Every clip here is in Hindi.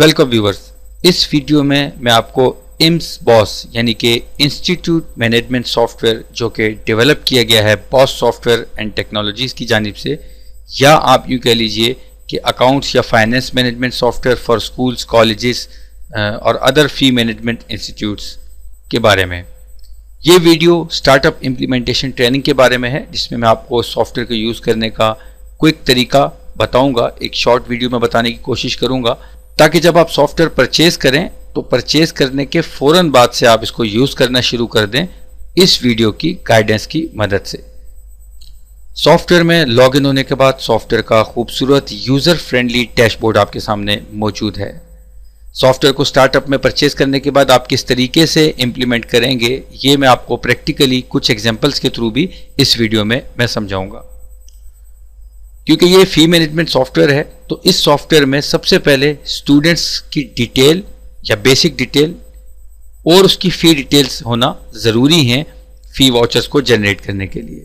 Welcome viewers. इस वीडियो में मैं आपको IMS बॉस यानी कि इंस्टीट्यूट मैनेजमेंट सॉफ्टवेयर जो कि डेवलप किया गया है बॉस सॉफ्टवेयर एंड टेक्नोलॉजीज़ की जानिब से, या आप यूँ कह लीजिए कि अकाउंट्स या finance management software for schools, colleges और अदर फी मैनेजमेंट इंस्टीट्यूट्स के बारे में। ये वीडियो स्टार्टअप इम्प्लीमेंटेशन ट्रेनिंग के बारे में है, जिसमें मैं आपको सॉफ्टवेयर को यूज़ करने का क्विक तरीका बताऊंगा। एक शॉर्ट वीडियो में बताने की कोशिश करूंगा ताकि जब आप सॉफ्टवेयर परचेज करें तो परचेज करने के फौरन बाद से आप इसको यूज़ करना शुरू कर दें इस वीडियो की गाइडेंस की मदद से। सॉफ्टवेयर में लॉग इन होने के बाद सॉफ्टवेयर का खूबसूरत यूज़र फ्रेंडली डैशबोर्ड आपके सामने मौजूद है। सॉफ्टवेयर को स्टार्टअप में परचेज करने के बाद आप किस तरीके से इंप्लीमेंट करेंगे, ये मैं आपको प्रैक्टिकली कुछ एग्जांपल्स के थ्रू भी इस वीडियो में मैं समझाऊंगा। क्योंकि ये फी मैनेजमेंट सॉफ्टवेयर है तो इस सॉफ्टवेयर में सबसे पहले स्टूडेंट्स की डिटेल या बेसिक डिटेल और उसकी फ़ी डिटेल्स होना ज़रूरी है फ़ी वाउचर्स को जनरेट करने के लिए।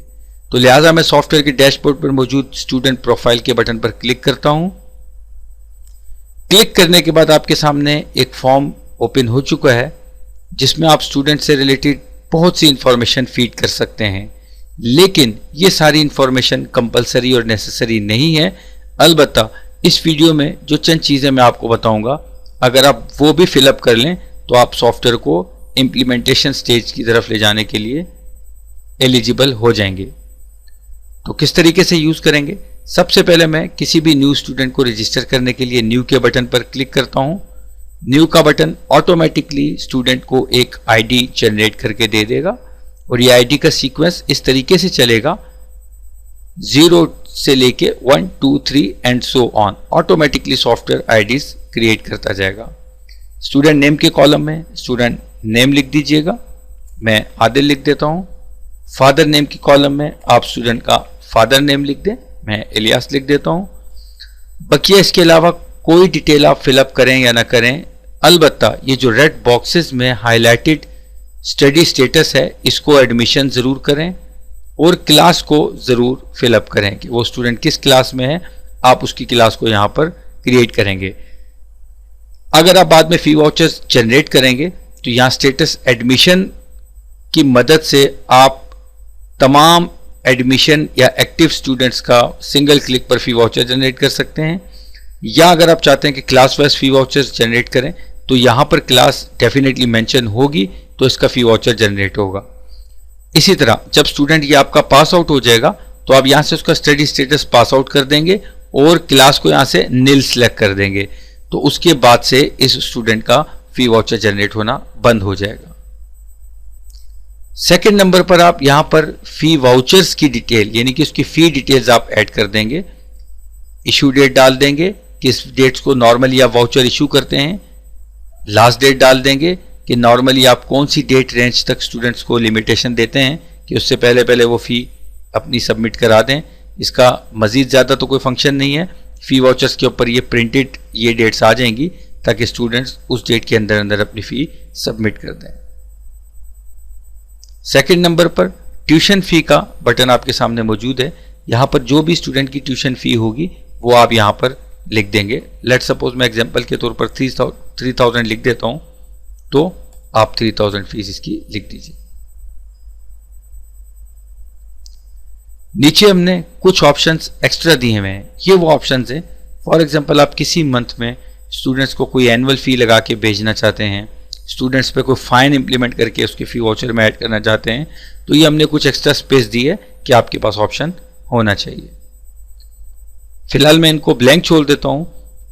तो लिहाजा मैं सॉफ्टवेयर के डैशबोर्ड पर मौजूद स्टूडेंट प्रोफाइल के बटन पर क्लिक करता हूं। क्लिक करने के बाद आपके सामने एक फॉर्म ओपन हो चुका है जिसमें आप स्टूडेंट से रिलेटेड बहुत सी इंफॉर्मेशन फीड कर सकते हैं, लेकिन ये सारी इंफॉर्मेशन कंपलसरी और नेसेसरी नहीं है। अलबत्ता इस वीडियो में जो चंद चीज़ें मैं आपको बताऊंगा, अगर आप वो भी फिलअप कर लें तो आप सॉफ्टवेयर को इम्प्लीमेंटेशन स्टेज की तरफ ले जाने के लिए एलिजिबल हो जाएंगे। तो किस तरीके से यूज़ करेंगे? सबसे पहले मैं किसी भी न्यू स्टूडेंट को रजिस्टर करने के लिए न्यू के बटन पर क्लिक करता हूँ। न्यू का बटन ऑटोमेटिकली स्टूडेंट को एक आईडी जनरेट करके दे देगा और ये आईडी का सीक्वेंस इस तरीके से चलेगा, 0 से लेके 1 2 3 and so on. Automatically software IDs create करता जाएगा। स्टूडेंट नेम के कॉलम में स्टूडेंट नेम लिख दीजिएगा, मैं आदिल लिख देता हूँ। फादर नेम की कॉलम में आप स्टूडेंट का फादर नेम लिख दें, मैं इलियास लिख देता हूँ। बकिया इसके अलावा कोई डिटेल आप फिलअप करें या ना करें, अलबत्ता ये जो रेड बॉक्सेस में हाईलाइटेड स्टडी स्टेटस है इसको एडमिशन ज़रूर करें और क्लास को ज़रूर फिलअप करें कि वो स्टूडेंट किस क्लास में है, आप उसकी क्लास को यहाँ पर क्रिएट करेंगे। अगर आप बाद में फ़ी वाउचर्स जनरेट करेंगे तो यहाँ स्टेटस एडमिशन की मदद से आप तमाम एडमिशन या एक्टिव स्टूडेंट्स का सिंगल क्लिक पर फ़ी वाउचर जनरेट कर सकते हैं। या अगर आप चाहते हैं कि क्लास वाइज फ़ी वाउचर्स जनरेट करें तो यहाँ पर क्लास डेफिनेटली मेंशन होगी तो इसका फ़ी वाउचर जनरेट होगा। इसी तरह जब स्टूडेंट ये आपका पास आउट हो जाएगा तो आप यहाँ से उसका स्टडी स्टेटस पास आउट कर देंगे और क्लास को यहाँ से नील सेलेक्ट कर देंगे, तो उसके बाद से इस स्टूडेंट का फ़ी वाउचर जनरेट होना बंद हो जाएगा। सेकंड नंबर पर आप यहाँ पर फ़ी वाउचर्स की डिटेल यानी कि उसकी फ़ी डिटेल्स आप ऐड कर देंगे। इशू डेट डाल देंगे, किस डेट्स को नॉर्मली आप वाउचर इशू करते हैं। लास्ट डेट डाल देंगे कि नॉर्मली आप कौन सी डेट रेंज तक स्टूडेंट्स को लिमिटेशन देते हैं कि उससे पहले पहले वो फ़ी अपनी सबमिट करा दें। इसका मज़ीद ज़्यादा तो कोई फंक्शन नहीं है, फ़ी वाउचर्स के ऊपर ये प्रिंटेड ये डेट्स आ जाएंगी ताकि स्टूडेंट्स उस डेट के अंदर अंदर अपनी फ़ी सबमिट कर दें। सेकंड नंबर पर ट्यूशन फ़ी का बटन आपके सामने मौजूद है। यहाँ पर जो भी स्टूडेंट की ट्यूशन फ़ी होगी वो आप यहाँ पर लिख देंगे। लेट सपोज मैं एग्जांपल के तौर पर 3000 लिख देता हूँ, तो आप 3000 फीस इसकी लिख दीजिए। नीचे हमने कुछ ऑप्शंस एक्स्ट्रा दिए हुए हैं, ये वो ऑप्शंस हैं। फॉर एग्जांपल आप किसी मंथ में स्टूडेंट्स को कोई एनुअल फ़ी लगा के भेजना चाहते हैं, स्टूडेंट्स पे कोई फाइन इंप्लीमेंट करके उसकी फ़ी वाउचर में ऐड करना चाहते हैं, तो ये हमने कुछ एक्स्ट्रा स्पेस दी है कि आपके पास ऑप्शन होना चाहिए। फिलहाल मैं इनको ब्लैंक छोड़ देता हूँ।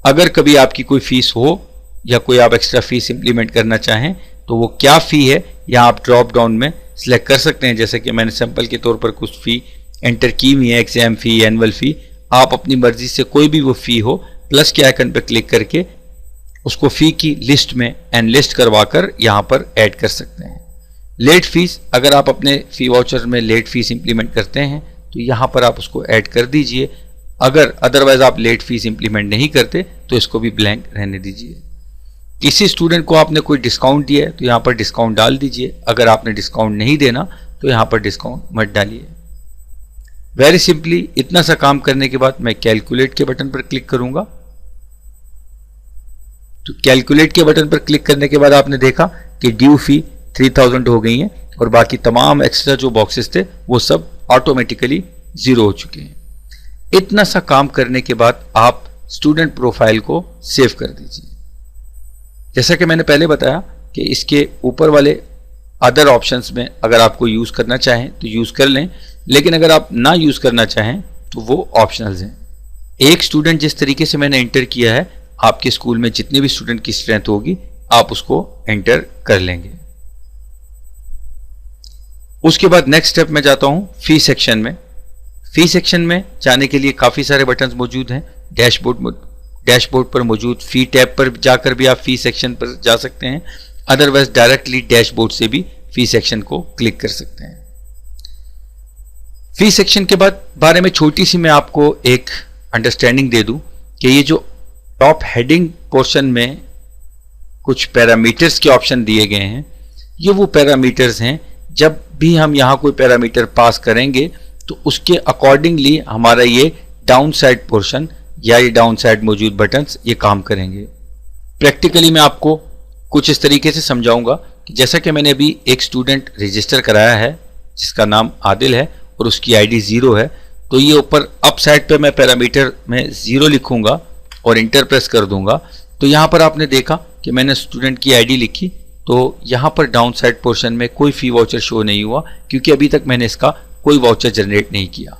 अगर कभी आपकी कोई फीस हो या कोई आप एक्स्ट्रा फीस इंप्लीमेंट करना चाहें तो वो क्या फ़ी है यहाँ आप ड्रॉप डाउन में सिलेक्ट कर सकते हैं। जैसे कि मैंने सैंपल के तौर पर कुछ फ़ी एंटर की हुई है, एग्जाम फ़ी, एनुअल फ़ी। आप अपनी मर्जी से कोई भी वो फ़ी हो प्लस के आइकन पर क्लिक करके उसको फ़ी की लिस्ट में एनलिस्ट करवा कर यहाँ पर ऐड कर सकते हैं। लेट फीस, अगर आप अपने फ़ी वाउचर में लेट फीस इंप्लीमेंट करते हैं तो यहाँ पर आप उसको ऐड कर दीजिए। अगर अदरवाइज आप लेट फीस इंप्लीमेंट नहीं करते तो इसको भी ब्लैंक रहने दीजिए। किसी स्टूडेंट को आपने कोई डिस्काउंट दिया है तो यहाँ पर डिस्काउंट डाल दीजिए। अगर आपने डिस्काउंट नहीं देना तो यहाँ पर डिस्काउंट मत डालिए। वेरी सिंपली इतना सा काम करने के बाद मैं कैलकुलेट के बटन पर क्लिक करूंगा। तो कैलकुलेट के बटन पर क्लिक करने के बाद आपने देखा कि ड्यू फी 3000 हो गई है और बाकी तमाम एक्स्ट्रा जो बॉक्सेस थे वो सब ऑटोमेटिकली 0 हो चुके हैं। इतना सा काम करने के बाद आप स्टूडेंट प्रोफाइल को सेव कर दीजिए। जैसा कि मैंने पहले बताया कि इसके ऊपर वाले अदर ऑप्शंस में अगर आपको यूज करना चाहें तो यूज कर लें, लेकिन अगर आप ना यूज करना चाहें तो वो ऑप्शनल्स हैं। एक स्टूडेंट जिस तरीके से मैंने एंटर किया है, आपके स्कूल में जितने भी स्टूडेंट की स्ट्रेंथ होगी आप उसको एंटर कर लेंगे। उसके बाद नेक्स्ट स्टेप में जाता हूं फी सेक्शन में। फी सेक्शन में जाने के लिए काफी सारे बटन्स मौजूद हैं। डैशबोर्ड पर मौजूद फी टैब पर जाकर भी आप फी सेक्शन पर जा सकते हैं, अदरवाइज डायरेक्टली डैशबोर्ड से भी फी सेक्शन को क्लिक कर सकते हैं। फी सेक्शन के बाद बारे में छोटी सी मैं आपको एक अंडरस्टैंडिंग दे दूं कि ये जो टॉप हेडिंग पोर्शन में कुछ पैरामीटर्स के ऑप्शन दिए गए हैं, ये वो पैरामीटर्स हैं जब भी हम यहां कोई पैरामीटर पास करेंगे तो उसके अकॉर्डिंगली हमारा ये डाउन साइड पोर्शन या ये डाउन साइड मौजूद बटन्स ये काम करेंगे। प्रैक्टिकली मैं आपको कुछ इस तरीके से समझाऊंगा कि जैसा कि मैंने अभी एक स्टूडेंट रजिस्टर कराया है जिसका नाम आदिल है और उसकी आईडी 0 है, तो ये ऊपर अप साइड पे मैं पैरामीटर में 0 लिखूंगा और इंटर प्रेस कर दूंगा, तो यहां पर आपने देखा कि मैंने स्टूडेंट की आईडी लिखी तो यहां पर डाउन साइड पोर्शन में कोई फी वाउचर शो नहीं हुआ क्योंकि अभी तक मैंने इसका कोई वाउचर जनरेट नहीं किया।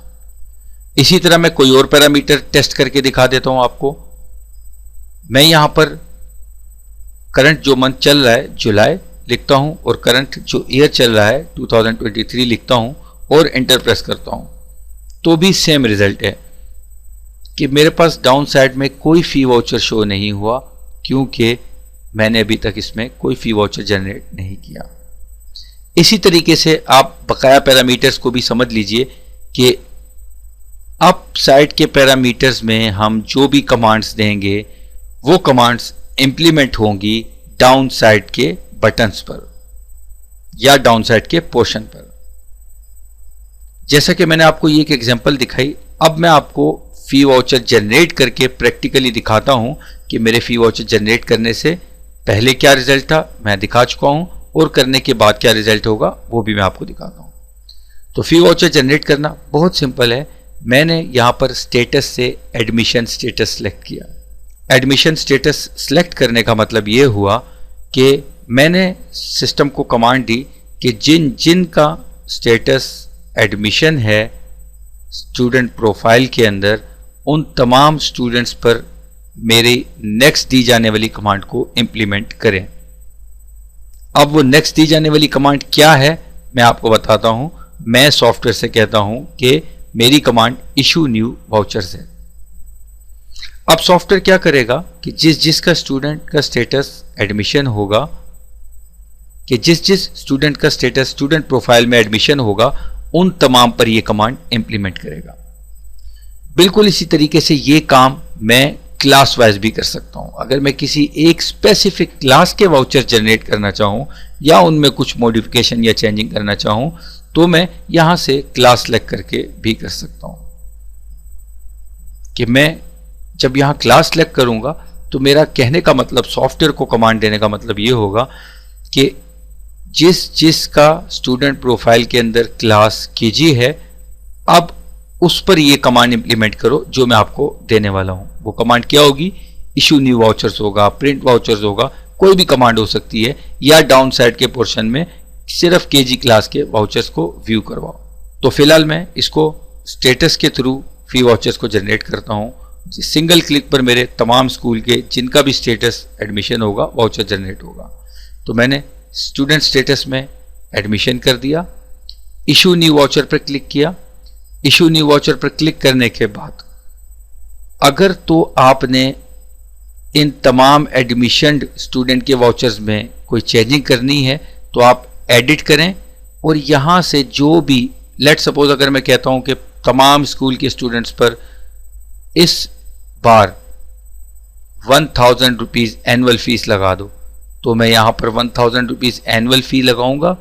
इसी तरह मैं कोई और पैरामीटर टेस्ट करके दिखा देता हूं आपको। मैं यहां पर करंट जो मंथ चल रहा है जुलाई लिखता हूं और करंट जो ईयर चल रहा है 2023 लिखता हूं और एंटर प्रेस करता हूं, तो भी सेम रिजल्ट है कि मेरे पास डाउन साइड में कोई फी वाउचर शो नहीं हुआ क्योंकि मैंने अभी तक इसमें कोई फी वाउचर जनरेट नहीं किया। इसी तरीके से आप बकाया पैरामीटर्स को भी समझ लीजिए कि अप साइड के पैरामीटर्स में हम जो भी कमांड्स देंगे वो कमांड्स इंप्लीमेंट होंगी डाउन साइड के बटन्स पर या डाउन साइड के पोर्शन पर। जैसा कि मैंने आपको ये एक एग्जांपल दिखाई, अब मैं आपको फी वाउचर जनरेट करके प्रैक्टिकली दिखाता हूं कि मेरे फी वाउचर जनरेट करने से पहले क्या रिजल्ट था मैं दिखा चुका हूं और करने के बाद क्या रिजल्ट होगा वो भी मैं आपको दिखाता हूं। तो फी वाउचर जनरेट करना बहुत सिंपल है। मैंने यहां पर स्टेटस से एडमिशन स्टेटस सेलेक्ट किया। एडमिशन स्टेटस सेलेक्ट करने का मतलब ये हुआ कि मैंने सिस्टम को कमांड दी कि जिन जिन का स्टेटस एडमिशन है स्टूडेंट प्रोफाइल के अंदर, उन तमाम स्टूडेंट्स पर मेरी नेक्स्ट दी जाने वाली कमांड को इंप्लीमेंट करें। अब वो नेक्स्ट दी जाने वाली कमांड क्या है मैं आपको बताता हूं। मैं सॉफ्टवेयर से कहता हूं कि मेरी कमांड इशू न्यू वाउचर्स है। अब सॉफ्टवेयर क्या करेगा कि जिस जिसका स्टूडेंट का स्टेटस एडमिशन होगा, कि जिस जिस स्टूडेंट का स्टेटस स्टूडेंट प्रोफाइल में एडमिशन होगा, उन तमाम पर यह कमांड इंप्लीमेंट करेगा। बिल्कुल इसी तरीके से ये काम मैं क्लास वाइज भी कर सकता हूं। अगर मैं किसी एक स्पेसिफिक क्लास के वाउचर जनरेट करना चाहूं या उनमें कुछ मॉडिफिकेशन या चेंजिंग करना चाहूं तो मैं यहां से क्लास सेलेक्ट करके भी कर सकता हूं। कि मैं जब यहां क्लास सेलेक्ट करूंगा तो मेरा कहने का मतलब, सॉफ्टवेयर को कमांड देने का मतलब यह होगा कि जिस जिसका स्टूडेंट प्रोफाइल के अंदर क्लास केजी है, अब उस पर यह कमांड इंप्लीमेंट करो जो मैं आपको देने वाला हूं। वो कमांड क्या होगी? इशू न्यू वाउचर्स होगा, प्रिंट वाउचर्स होगा, कोई भी कमांड हो सकती है, या डाउन साइड के पोर्शन में सिर्फ केजी क्लास के वाउचर्स को व्यू करवाओ। तो फिलहाल मैं इसको स्टेटस के थ्रू फी वाउचर्स को जनरेट करता हूं। सिंगल क्लिक पर मेरे तमाम स्कूल के जिनका भी स्टेटस एडमिशन होगा वाउचर जनरेट होगा। तो मैंने स्टूडेंट स्टेटस में एडमिशन कर दिया, इशू न्यू वाउचर पर क्लिक किया। इशू न्यू वाउचर पर क्लिक करने के बाद अगर तो आपने इन तमाम एडमिशन स्टूडेंट के वाउचर्स में कोई चेंजिंग करनी है तो आप एडिट करें और यहां से जो भी, लेट सपोज अगर मैं कहता हूं कि तमाम स्कूल के स्टूडेंट्स पर इस बार 1000 रुपीज एनुअल फीस लगा दो, तो मैं यहां पर 1000 रुपीज एनुअल फी लगाऊंगा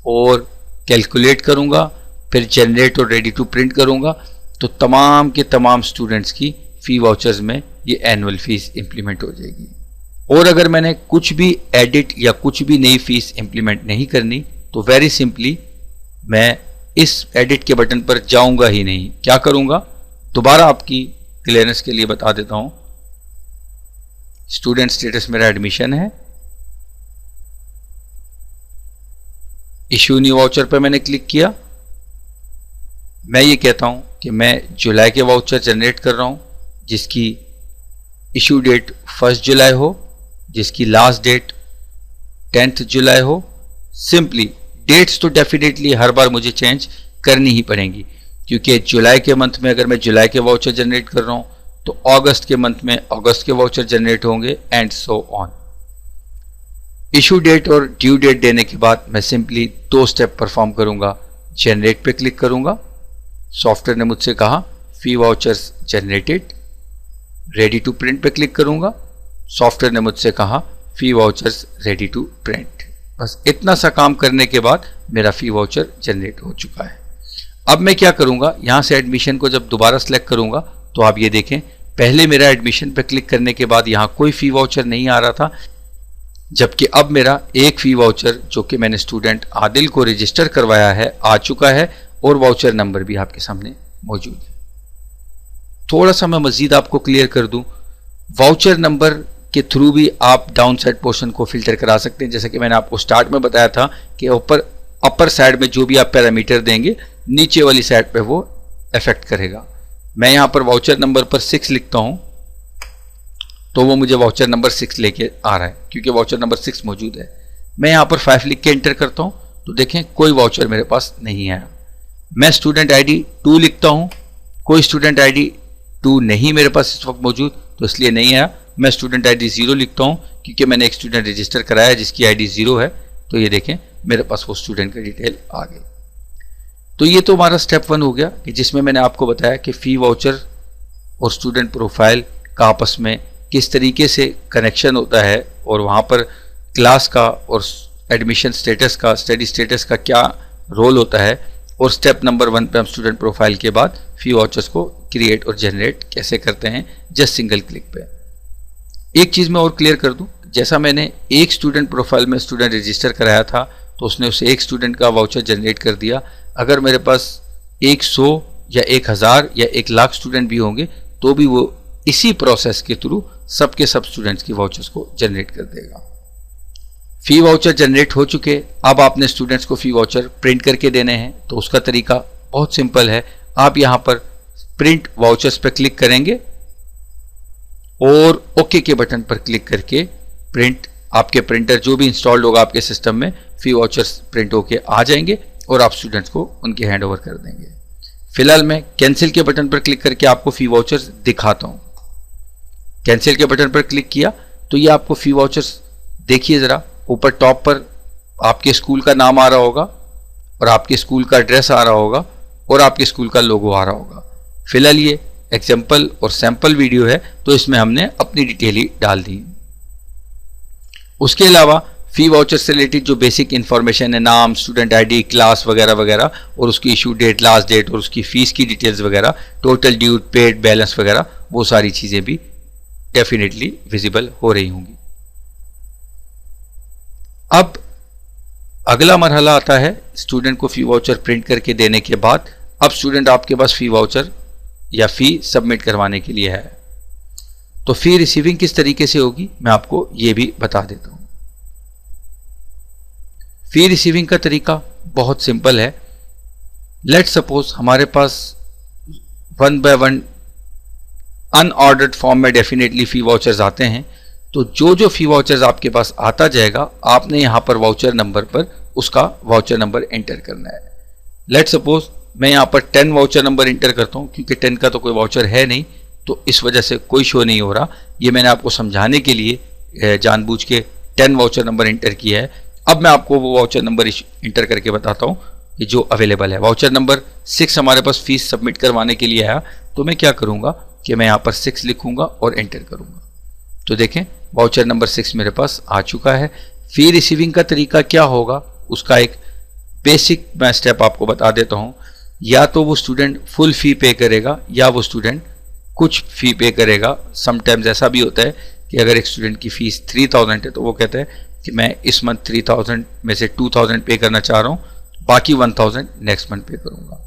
और कैलकुलेट करूंगा, फिर जनरेट और रेडी टू प्रिंट करूंगा, तो तमाम के तमाम स्टूडेंट्स की फी वाउचर्स में ये एनुअल फीस इंप्लीमेंट हो जाएगी। और अगर मैंने कुछ भी एडिट या कुछ भी नई फीस इंप्लीमेंट नहीं करनी तो वेरी सिंपली मैं इस एडिट के बटन पर जाऊंगा ही नहीं। क्या करूंगा, दोबारा आपकी क्लियरेंस के लिए बता देता हूं। स्टूडेंट स्टेटस मेरा एडमिशन है, इशू न्यू वाउचर पर मैंने क्लिक किया। मैं ये कहता हूं कि मैं जुलाई के वाउचर जनरेट कर रहा हूं जिसकी इशू डेट 1 जुलाई हो, जिसकी लास्ट डेट 10 जुलाई हो। सिंपली डेट्स तो डेफिनेटली हर बार मुझे चेंज करनी ही पड़ेंगी, क्योंकि जुलाई के मंथ में अगर मैं जुलाई के वाउचर जनरेट कर रहा हूं तो अगस्त के मंथ में अगस्त के वाउचर जनरेट होंगे and so on. Issue date और ड्यू डेट देने के बाद मैं सिंपली 2 स्टेप परफॉर्म करूंगा। जनरेट पे क्लिक करूंगा, सॉफ्टवेयर ने मुझसे कहा fee vouchers generated. Ready to print पे क्लिक करूंगा, सॉफ्टवेयर ने मुझसे कहा fee vouchers ready to print. बस इतना सा काम करने के बाद मेरा फी वाउचर जनरेट हो चुका है। अब मैं क्या करूंगा, यहां से एडमिशन को जब दोबारा सेलेक्ट करूंगा तो आप ये देखें, पहले मेरा एडमिशन पे क्लिक करने के बाद यहां कोई फी वाउचर नहीं आ रहा था, जबकि अब मेरा एक फी वाउचर जो कि मैंने स्टूडेंट आदिल को रजिस्टर करवाया है आ चुका है और वाउचर नंबर भी आपके सामने मौजूद है। थोड़ा सा मैं मजीद आपको क्लियर कर दूं, वाउचर नंबर के थ्रू भी आप डाउन साइड पोर्शन को फिल्टर करा सकते हैं। जैसे कि मैंने आपको स्टार्ट में बताया था कि ऊपर अपर साइड में जो भी आप पैरामीटर देंगे नीचे वाली साइड पे वो इफेक्ट करेगा। मैं यहां पर वाउचर नंबर पर 6 लिखता हूं तो वो मुझे वाउचर नंबर 6 लेके आ रहा है, क्योंकि वाउचर नंबर 6 मौजूद है। मैं यहां पर 5 लिख के एंटर करता हूं तो देखें कोई वाउचर मेरे पास नहीं आया। मैं स्टूडेंट आईडी 2 लिखता हूं, कोई स्टूडेंट आईडी 2 नहीं मेरे पास इस वक्त मौजूद, तो इसलिए नहीं आया। मैं स्टूडेंट आईडी 0 लिखता हूं क्योंकि मैंने एक स्टूडेंट रजिस्टर कराया जिसकी आईडी 0 है, तो ये देखें मेरे पास वो स्टूडेंट का डिटेल आ गई। तो ये तो हमारा स्टेप 1 हो गया कि जिसमें मैंने आपको बताया कि फी वाउचर और स्टूडेंट प्रोफाइल का आपस में किस तरीके से कनेक्शन होता है और वहाँ पर क्लास का और एडमिशन स्टेटस का, स्टडी स्टेटस का क्या रोल होता है, और स्टेप नंबर 1 पे हम स्टूडेंट प्रोफाइल के बाद फी वाउचर्स को क्रिएट और जनरेट कैसे करते हैं जस्ट सिंगल क्लिक पे। एक चीज़ मैं और क्लियर कर दूं, जैसा मैंने एक स्टूडेंट प्रोफाइल में स्टूडेंट रजिस्टर कराया था तो उसने उसे एक स्टूडेंट का वाउचर जनरेट कर दिया। अगर मेरे पास 100 या 1000 या 1 लाख स्टूडेंट भी होंगे तो भी वो इसी प्रोसेस के थ्रू सबके सब स्टूडेंट्स की वाउचर्स को जनरेट कर देगा। फी वाउचर जनरेट हो चुके, अब आपने स्टूडेंट्स को फी वाउचर प्रिंट करके देने हैं, तो उसका तरीका बहुत सिंपल है। आप यहां पर प्रिंट वाउचर्स पर क्लिक करेंगे और ओके के बटन पर क्लिक करके प्रिंट, आपके प्रिंटर जो भी इंस्टॉल्ड होगा आपके सिस्टम में, फी वाउचर्स प्रिंट होके आ जाएंगे और आप स्टूडेंट्स को उनके हैंड ओवर कर देंगे। फिलहाल मैं कैंसिल के बटन पर क्लिक करके आपको फी वाउचर्स दिखाता हूं। कैंसिल के बटन पर क्लिक किया तो ये आपको फी वाउचर्स देखिए जरा, ऊपर टॉप पर आपके स्कूल का नाम आ रहा होगा और आपके स्कूल का एड्रेस आ रहा होगा और आपके स्कूल का लोगो आ रहा होगा। फिलहाल ये एग्जाम्पल और सैंपल वीडियो है तो इसमें हमने अपनी डिटेल ही डाल दी। उसके अलावा फी वाउचर से रिलेटेड जो बेसिक इंफॉर्मेशन है, नाम, स्टूडेंट आईडी, क्लास वगैरह वगैरह, और उसकी इशू डेट, लास्ट डेट और उसकी फीस की डिटेल्स वगैरह, टोटल ड्यू, पेड, बैलेंस वगैरह, वो सारी चीजें भी डेफिनेटली विजिबल हो रही होंगी। अब अगला मरहला आता है स्टूडेंट को फी वाउचर प्रिंट करके देने के बाद अब स्टूडेंट आपके पास फी वाउचर या फी सबमिट करवाने के लिए है। तो फी रिसीविंग किस तरीके से होगी मैं आपको यह भी बता देता हूं। फी रिसीविंग का तरीका बहुत सिंपल है। लेट्स सपोज हमारे पास 1 बाय 1 अनऑर्डर्ड फॉर्म में डेफिनेटली फी वाउचर्स आते हैं, तो जो जो फी वाउचर्स आपके पास आता जाएगा आपने यहां पर वाउचर नंबर पर उसका वाउचर नंबर एंटर करना है। लेट्स सपोज मैं यहां पर 10 वाउचर नंबर एंटर करता हूं, क्योंकि 10 का तो कोई वाउचर है नहीं तो इस वजह से कोई शो नहीं हो रहा। ये मैंने आपको समझाने के लिए जानबूझ के 10 वाउचर नंबर एंटर किया है। अब मैं आपको वो वाउचर नंबर इंटर करके बताता हूं कि जो अवेलेबल है। वाउचर नंबर 6 हमारे पास फीस सबमिट करवाने के लिए आया, तो मैं क्या करूंगा कि मैं यहां पर 6 लिखूंगा और एंटर करूंगा। तो देखें वाउचर नंबर 6 मेरे पास आ चुका है। फी रिसीविंग का तरीका क्या होगा उसका एक बेसिक मैं स्टेप आपको बता देता हूं। या तो वो स्टूडेंट फुल फी पे करेगा या वो स्टूडेंट कुछ फी पे करेगा। समटाइम्स ऐसा भी होता है कि अगर एक स्टूडेंट की फीस 3000 है तो वो कहता है कि मैं इस मंथ 3000 में से 2000 पे करना चाह रहा हूँ, बाकी 1000 नेक्स्ट मंथ पे करूँगा।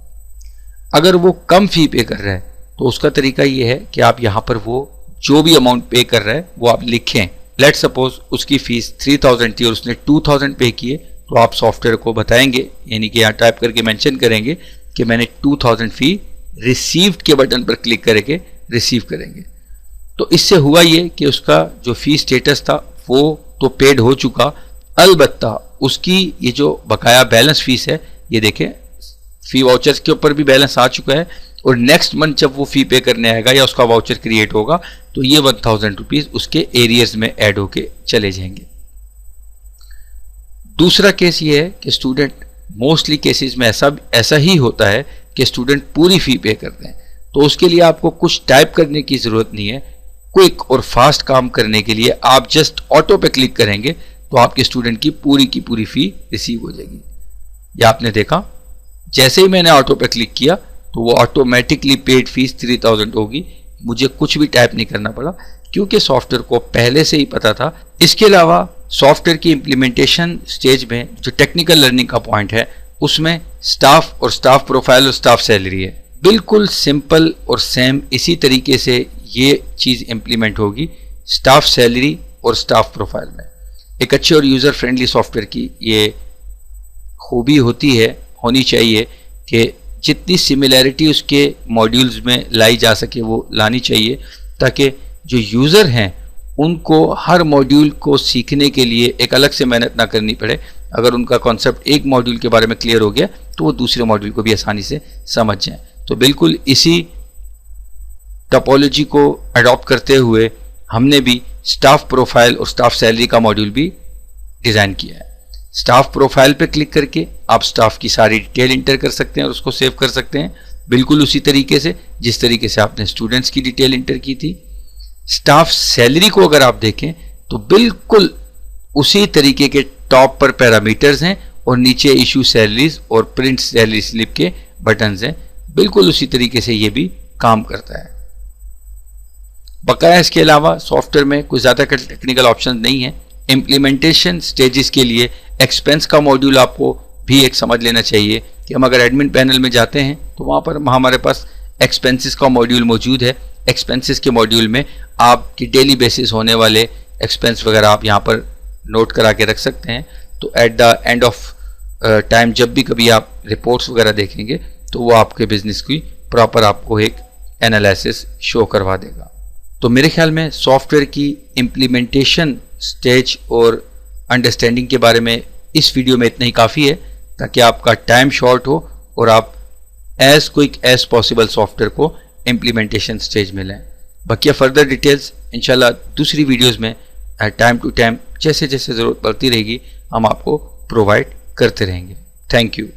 अगर वो कम फी पे कर रहा है तो उसका तरीका ये है कि आप यहाँ पर वो जो भी अमाउंट पे कर रहा है वो आप लिखें। लेट सपोज उसकी फीस 3000 थी और उसने 2000 पे किए, तो आप सॉफ्टवेयर को बताएंगे, यानी कि यहाँ टाइप करके मेंशन करेंगे कि मैंने 2000 फी रिसीव्ड के बटन पर क्लिक करके रिसीव करेंगे। तो इससे हुआ ये कि उसका जो फी स्टेटस था वो तो पेड हो चुका, अलबत्ता उसकी ये जो बकाया बैलेंस फीस है, ये देखें फी वाउचर्स के ऊपर भी बैलेंस आ चुका है, और नेक्स्ट मंथ जब वो फी पे करने आएगा या उसका वाउचर क्रिएट होगा तो ये 1000 रुपीज उसके एरियर्स में ऐड होके चले जाएंगे। दूसरा केस ये है कि स्टूडेंट, मोस्टली केसेस में ऐसा ही होता है कि स्टूडेंट पूरी फी पे करते हैं, तो उसके लिए आपको कुछ टाइप करने की जरूरत नहीं है। क्विक और फास्ट काम करने के लिए आप जस्ट ऑटो पे क्लिक करेंगे तो आपके स्टूडेंट की पूरी फी रिसीव हो जाएगी। या आपने देखा, जैसे ही मैंने ऑटो पे क्लिक किया तो वो ऑटोमेटिकली पेड फीस 3000 होगी, मुझे कुछ भी टाइप नहीं करना पड़ा क्योंकि सॉफ्टवेयर को पहले से ही पता था। इसके अलावा सॉफ्टवेयर की इम्प्लीमेंटेशन स्टेज में जो टेक्निकल लर्निंग का पॉइंट है उसमें स्टाफ और स्टाफ प्रोफाइल और स्टाफ सैलरी है। बिल्कुल सिंपल और सेम इसी तरीके से ये चीज़ इम्प्लीमेंट होगी स्टाफ सैलरी और स्टाफ प्रोफाइल में। एक अच्छे और यूज़र फ्रेंडली सॉफ्टवेयर की ये खूबी होनी चाहिए कि जितनी सिमिलैरिटी उसके मॉड्यूल्स में लाई जा सके वो लानी चाहिए, ताकि जो यूज़र हैं उनको हर मॉड्यूल को सीखने के लिए एक अलग से मेहनत ना करनी पड़े। अगर उनका कॉन्सेप्ट एक मॉड्यूल के बारे में क्लियर हो गया तो वो दूसरे मॉड्यूल को भी आसानी से समझ जाएं। तो बिल्कुल इसी टोपोलॉजी को अडॉप्ट करते हुए हमने भी स्टाफ प्रोफाइल और स्टाफ सैलरी का मॉड्यूल भी डिज़ाइन किया है। स्टाफ प्रोफाइल पे क्लिक करके आप स्टाफ की सारी डिटेल इंटर कर सकते हैं और उसको सेव कर सकते हैं, बिल्कुल उसी तरीके से जिस तरीके से आपने स्टूडेंट्स की डिटेल इंटर की थी। स्टाफ सैलरी को अगर आप देखें तो बिल्कुल उसी तरीके के टॉप पर पैरामीटर्स हैं और नीचे इशू सैलरीज और प्रिंट सैलरी स्लिप के बटन्स हैं, बिल्कुल उसी तरीके से ये भी काम करता है। बकाया इसके अलावा सॉफ्टवेयर में कुछ ज़्यादा टेक्निकल ऑप्शन नहीं है। इम्प्लीमेंटेशन स्टेजेस के लिए एक्सपेंस का मॉड्यूल आपको भी एक समझ लेना चाहिए कि हम अगर एडमिन पैनल में जाते हैं तो वहाँ पर हमारे पास एक्सपेंसेस का मॉड्यूल मौजूद है। एक्सपेंसेस के मॉड्यूल में आपकी डेली बेसिस होने वाले एक्सपेंस वगैरह आप यहाँ पर नोट करा के रख सकते हैं। तो at the end of time जब भी कभी आप रिपोर्ट्स वगैरह देखेंगे तो वो आपके बिजनेस की प्रॉपर आपको एक एनालिसिस शो करवा देगा। तो मेरे ख्याल में सॉफ्टवेयर की इम्प्लीमेंटेशन स्टेज और अंडरस्टैंडिंग के बारे में इस वीडियो में इतना ही काफ़ी है, ताकि आपका टाइम शॉर्ट हो और आप as quick as possible software को इम्प्लीमेंटेशन स्टेज में लें। बाकी फर्दर डिटेल्स इंशाल्लाह दूसरी वीडियोस में टाइम टू टाइम जैसे जैसे ज़रूरत पड़ती रहेगी हम आपको प्रोवाइड करते रहेंगे। Thank you.